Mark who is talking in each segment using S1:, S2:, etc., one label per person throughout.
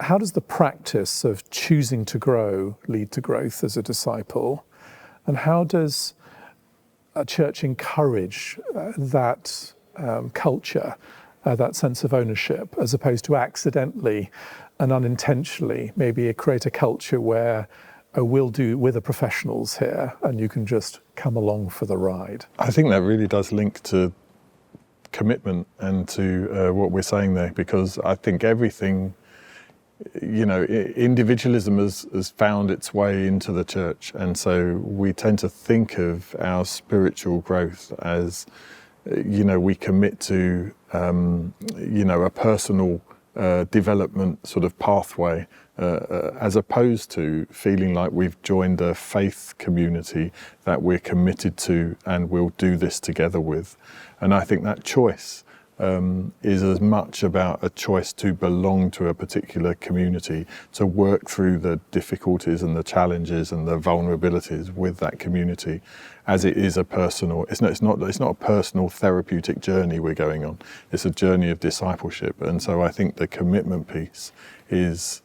S1: how does the practice of choosing to grow lead to growth as a disciple? And how does a church encourage that culture, that sense of ownership, as opposed to accidentally and unintentionally maybe create a culture where we'll do with the professionals here and you can just come along for the ride?
S2: I think that really does link to commitment and to what we're saying there, because I think everything, individualism has found its way into the church, and so we tend to think of our spiritual growth as, we commit to, a personal development sort of pathway, as opposed to feeling like we've joined a faith community that we're committed to and we'll do this together with. And I think that choice is as much about a choice to belong to a particular community, to work through the difficulties and the challenges and the vulnerabilities with that community, as it is a personal. It's not a personal therapeutic journey we're going on. It's a journey of discipleship, and so I think the commitment piece is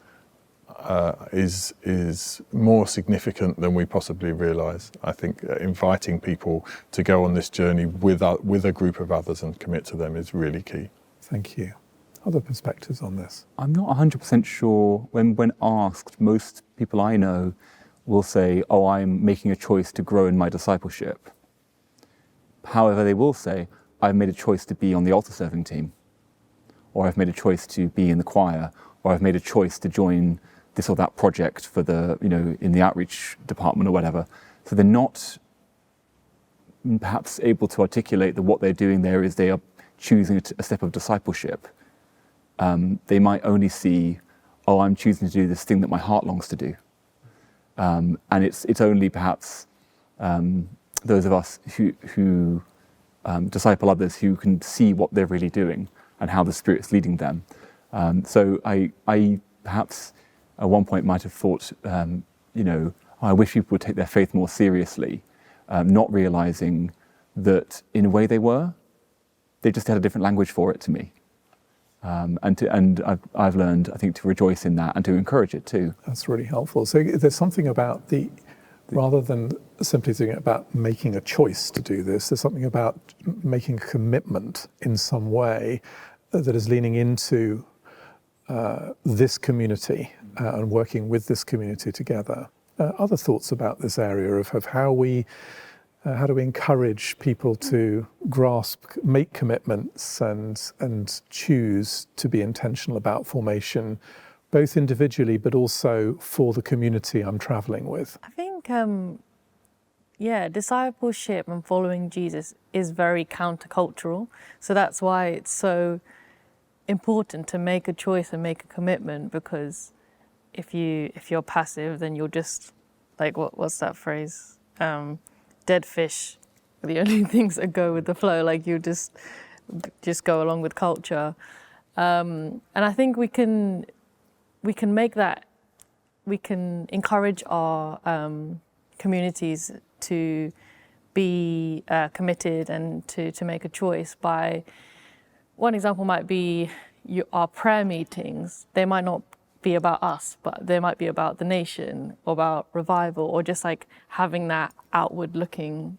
S2: more significant than we possibly realise. I think inviting people to go on this journey with a group of others and commit to them is really key.
S1: Thank you. Other perspectives on this?
S3: I'm not 100% sure. When asked, most people I know will say, oh, I'm making a choice to grow in my discipleship. However, they will say, I've made a choice to be on the altar serving team, or I've made a choice to be in the choir, or I've made a choice to join this or that project for the, in the outreach department or whatever. So they're not perhaps able to articulate that what they're doing there is they are choosing a step of discipleship. They might only see, oh, I'm choosing to do this thing that my heart longs to do. And it's only perhaps those of us who disciple others who can see what they're really doing and how the Spirit's leading them. So I perhaps at one point might have thought, I wish people would take their faith more seriously, not realizing that in a way they just had a different language for it to me. And I've learned, I think, to rejoice in that and to encourage it too.
S1: That's really helpful. So there's something about rather than simply thinking about making a choice to do this, there's something about making a commitment in some way that is leaning into this community and working with this community together. Other thoughts about this area of how do we encourage people to make commitments and choose to be intentional about formation, both individually but also for the community I'm traveling with?
S4: I think, discipleship and following Jesus is very countercultural. So that's why it's so important to make a choice and make a commitment, because if you're passive, then you're just like, what's that phrase? Dead fish are the only things that go with the flow. Like you just go along with culture. And I think we can make that, we can encourage our communities to be committed and to make a choice by, one example might be our prayer meetings. They might not be about us, but they might be about the nation or about revival, or just like having that outward looking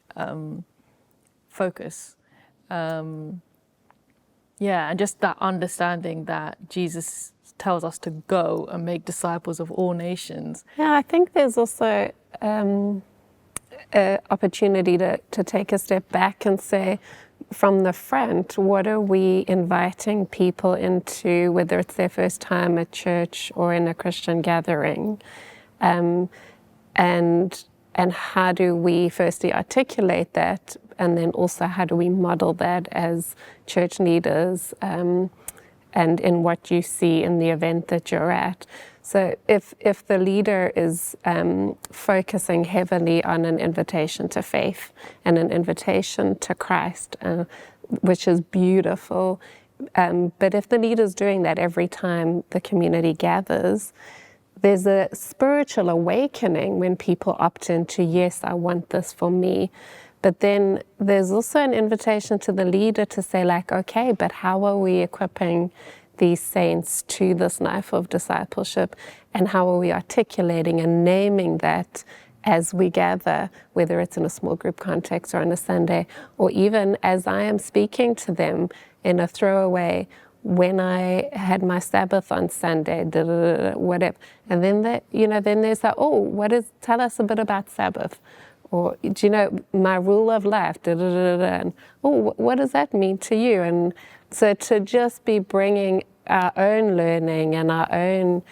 S4: focus. And just that understanding that Jesus tells us to go and make disciples of all nations.
S5: Yeah, I think there's also an opportunity to take a step back and say, from the front, what are we inviting people into, whether it's their first time at church or in a Christian gathering? And how do we firstly articulate that, and then also how do we model that as church leaders, and in what you see in the event that you're at? So if the leader is focusing heavily on an invitation to faith and an invitation to Christ, which is beautiful, but if the leader's doing that every time the community gathers, there's a spiritual awakening when people opt into, yes, I want this for me. But then there's also an invitation to the leader to say, like, okay, but how are we equipping these saints to this life of discipleship, and how are we articulating and naming that as we gather, whether it's in a small group context or on a Sunday, or even as I am speaking to them in a throwaway, when I had my Sabbath on Sunday, whatever. And then then there's that, tell us a bit about Sabbath. Or, do you know, my rule of life, and what does that mean to you? And so to just be bringing our own learning and our own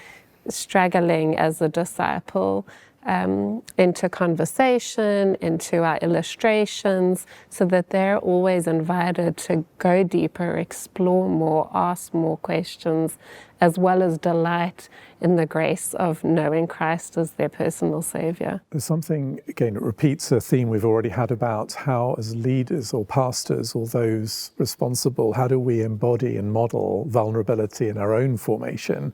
S5: struggling as a disciple into conversation, into our illustrations, so that they're always invited to go deeper, explore more, ask more questions, as well as delight in the grace of knowing Christ as their personal Saviour.
S1: There's something, again, it repeats a theme we've already had about how, as leaders or pastors or those responsible, how do we embody and model vulnerability in our own formation,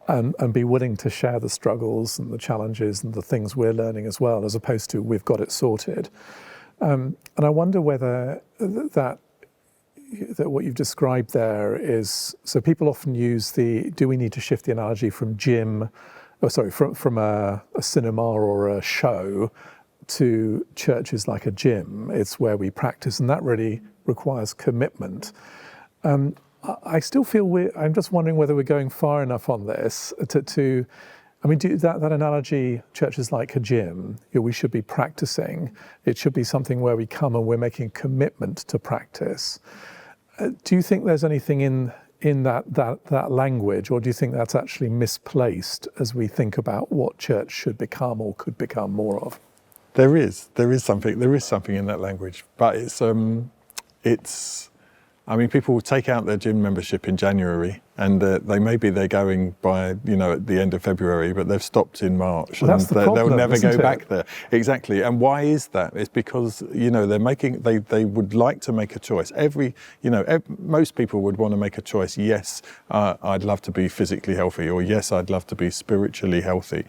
S1: and be willing to share the struggles and the challenges and the things we're learning as well, as opposed to we've got it sorted. And I wonder whether that what you've described there is, so people often use do we need to shift the analogy from from a cinema or a show to churches like a gym? It's where we practice, and that really requires commitment. I still feel I'm just wondering whether we're going far enough on this do that analogy, churches like a gym, we should be practicing. It should be something where we come and we're making commitment to practice. Do you think there's anything in that language, or do you think that's actually misplaced as we think about what church should become or could become more of?
S2: There is something in that language, but it's. I mean, people will take out their gym membership in January, and they're going by at the end of February, but they've stopped in March,
S1: well,
S2: and
S1: they'll
S2: never go back there. Exactly. And why is that? It's because they would like to make a choice. Most people would want to make a choice. Yes, I'd love to be physically healthy, or yes, I'd love to be spiritually healthy,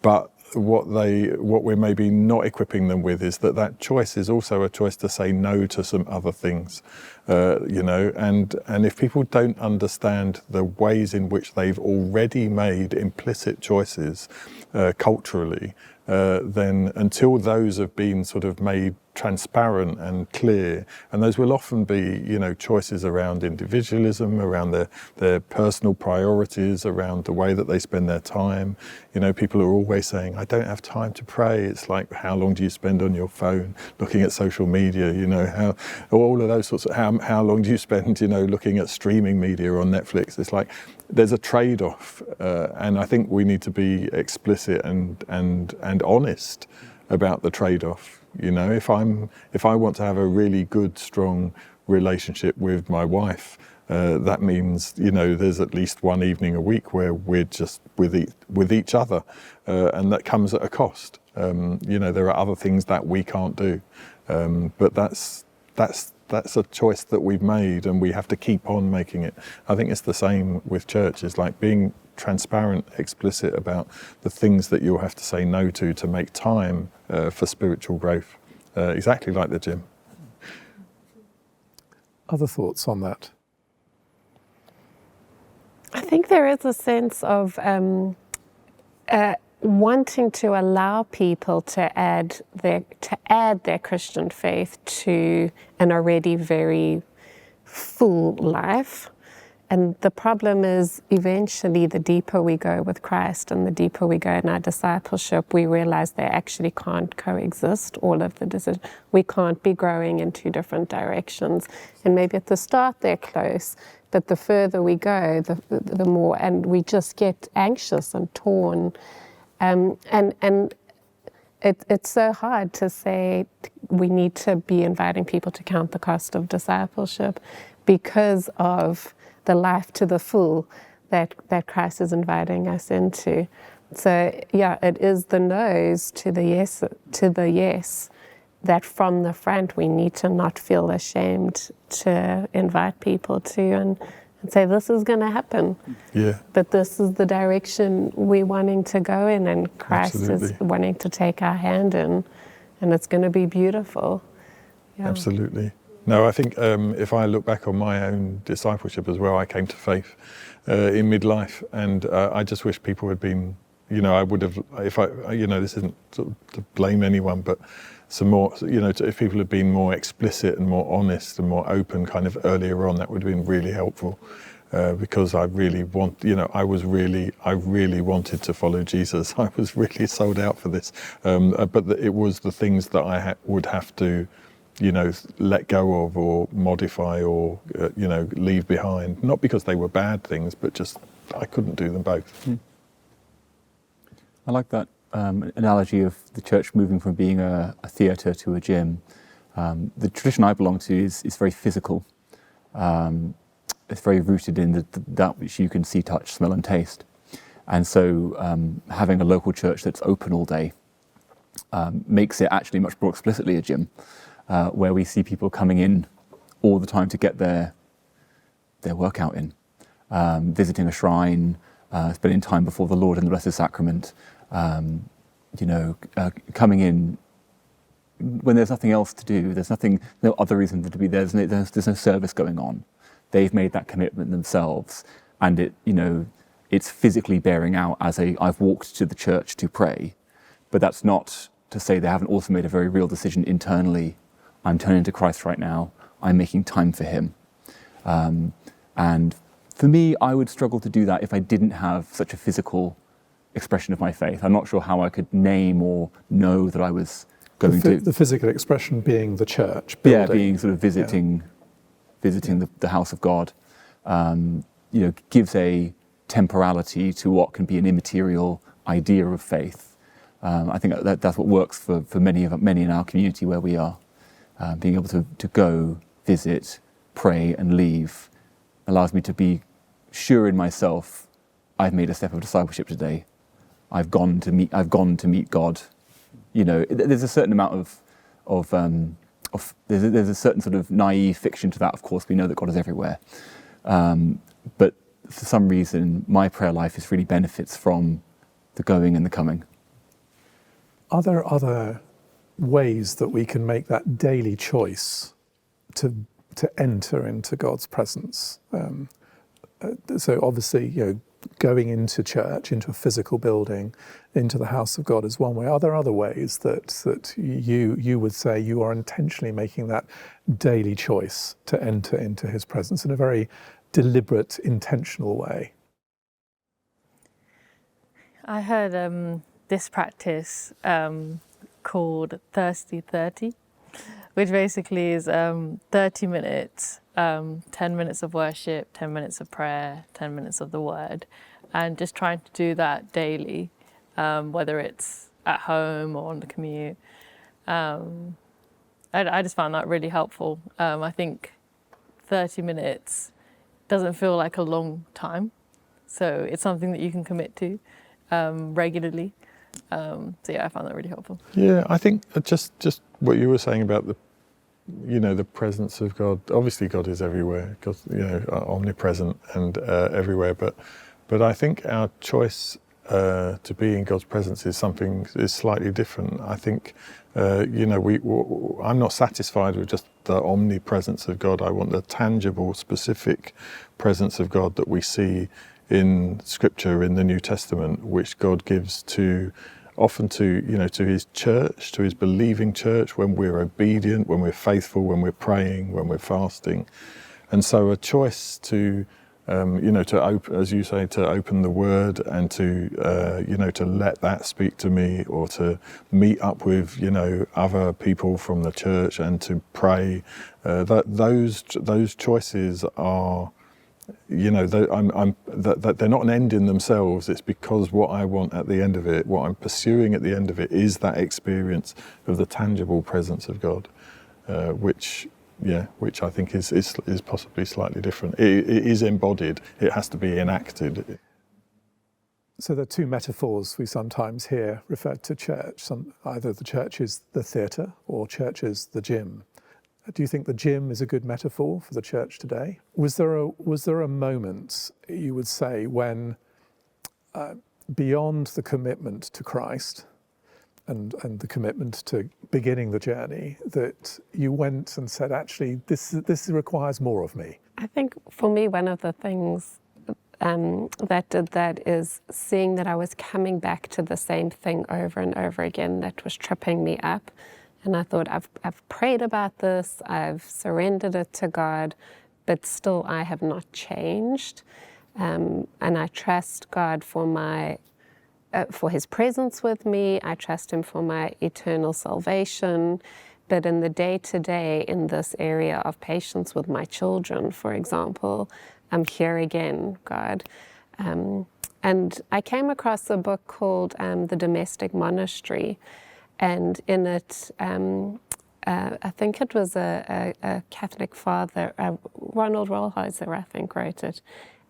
S2: but what we're maybe not equipping them with is that choice is also a choice to say no to some other things, and if people don't understand the ways in which they've already made implicit choices culturally, then until those have been sort of made transparent and clear, and those will often be choices around individualism, around their personal priorities, around the way that they spend their time. People are always saying, I don't have time to pray. It's like, how long do you spend on your phone looking at social media? How all of those sorts of, how long do you spend looking at streaming media on Netflix? It's like there's a trade-off, and I think we need to be explicit and honest about the trade-off. If I want to have a really good, strong relationship with my wife, that means there's at least one evening a week where we're just with each other, and that comes at a cost. There are other things that we can't do, but that's a choice that we've made, and we have to keep on making it. I think it's the same with church. It's like being transparent, explicit about the things that you'll have to say no to make time for spiritual growth, exactly like the gym.
S1: Other thoughts on that?
S5: I think there is a sense of wanting to allow people to add their Christian faith to an already very full life. And the problem is, eventually, the deeper we go with Christ and the deeper we go in our discipleship, we realize they actually can't coexist, all of the decisions. We can't be growing in two different directions. And maybe at the start they're close, but the further we go, the more, and we just get anxious and torn. And it's so hard to say we need to be inviting people to count the cost of discipleship because of the life to the full that Christ is inviting us into. So yeah, it is the no's to the yes that from the front we need to not feel ashamed to invite people to and say this is going to happen.
S2: Yeah.
S5: But this is the direction we're wanting to go in, and Christ
S2: Absolutely.
S5: is wanting to take our hand in, and it's going to be beautiful. Yeah.
S2: Absolutely. No, I think if I look back on my own discipleship as well, I came to faith in midlife, and I just wish people had been, I would have, this isn't to blame anyone, but some more, if people had been more explicit and more honest and more open kind of earlier on, that would have been really helpful. Because I really I really wanted to follow Jesus. I was really sold out for this. But it was the things that I would have to, let go of or modify or, leave behind. Not because they were bad things, but just I couldn't do them both.
S3: I like that analogy of the church moving from being a theatre to a gym. The tradition I belong to is very physical. It's very rooted in that which you can see, touch, smell and taste. And so having a local church that's open all day makes it actually much more explicitly a gym, where we see people coming in all the time to get their workout in, visiting a shrine, spending time before the Lord in the Blessed Sacrament, coming in when there's nothing else to do, no other reason to be there, there's no service going on. They've made that commitment themselves, and it's physically bearing out as I've walked to the church to pray, but that's not to say they haven't also made a very real decision internally. I'm turning to Christ right now. I'm making time for Him. And for me, I would struggle to do that if I didn't have such a physical expression of my faith. I'm not sure how I could name or know that I was going to...
S1: The physical expression being the church building.
S3: Yeah, being sort of visiting the house of God, gives a temporality to what can be an immaterial idea of faith. I think that's what works for many in our community where we are. Being able to go, visit, pray and leave allows me to be sure in myself, I've made a step of discipleship today. I've gone to meet God. There's a certain amount there's a certain sort of naive fiction to that. Of course, we know that God is everywhere. But for some reason, my prayer life really benefits from the going and the coming.
S1: Are there other ways that we can make that daily choice to enter into God's presence? So obviously, going into church, into a physical building, into the house of God is one way. Are there other ways that you would say you are intentionally making that daily choice to enter into His presence in a very deliberate, intentional way?
S4: I heard this practice called Thirsty 30, which basically is 30 minutes, 10 minutes of worship, 10 minutes of prayer, 10 minutes of the word, and just trying to do that daily, whether it's at home or on the commute. I just found that really helpful. I think 30 minutes doesn't feel like a long time, so it's something that you can commit to regularly. So yeah, I found that really helpful.
S2: Yeah, I think just what you were saying about the presence of God. Obviously, God is everywhere. God's omnipresent and everywhere. But I think our choice to be in God's presence is slightly different. I think I'm not satisfied with just the omnipresence of God. I want the tangible, specific presence of God that we see in Scripture, in the New Testament, which God gives often to His church, to His believing church, when we're obedient, when we're faithful, when we're praying, when we're fasting. And so a choice to open, as you say, to open the Word and to let that speak to me, or to meet up with other people from the church and to pray. Those choices are, they're not an end in themselves. It's because what I want at the end of it, what I'm pursuing at the end of it, is that experience of the tangible presence of God, which I think is possibly slightly different. It is embodied. It has to be enacted.
S1: So there are two metaphors we sometimes hear referred to church. Either the church is the theatre or church is the gym. Do you think the gym is a good metaphor for the church today? Was there a moment, you would say, when beyond the commitment to Christ and the commitment to beginning the journey that you went and said, actually, this requires more of me?
S5: I think for me, one of the things that did that is seeing that I was coming back to the same thing over and over again that was tripping me up. And I thought, I've prayed about this, I've surrendered it to God, but still I have not changed. And I trust God for His presence with me. I trust Him for my eternal salvation. But in the day-to-day, in this area of patience with my children, for example, I'm here again, God. And I came across a book called The Domestic Monastery. And in it, I think it was a Catholic father, Ronald Rolheiser, I think, wrote it.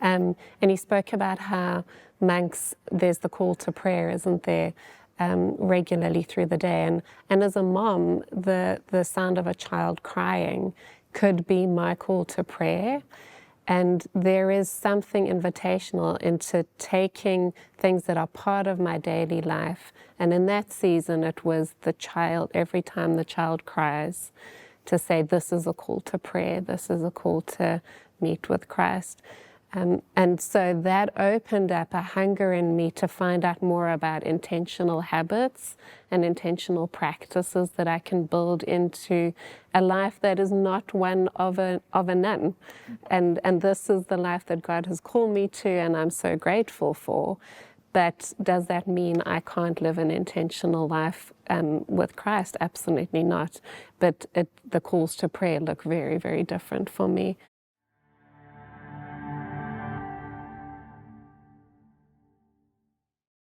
S5: And he spoke about how monks, there's the call to prayer, isn't there, regularly through the day. And as a mom, the sound of a child crying could be my call to prayer. And there is something invitational into taking things that are part of my daily life. And in that season, it was the child, every time the child cries, to say, this is a call to prayer, this is a call to meet with Christ. And so that opened up a hunger in me to find out more about intentional habits and intentional practices that I can build into a life that is not one of a nun. And this is the life that God has called me to, and I'm so grateful for. But does that mean I can't live an intentional life with Christ? Absolutely not. But the calls to prayer look very, very different for me.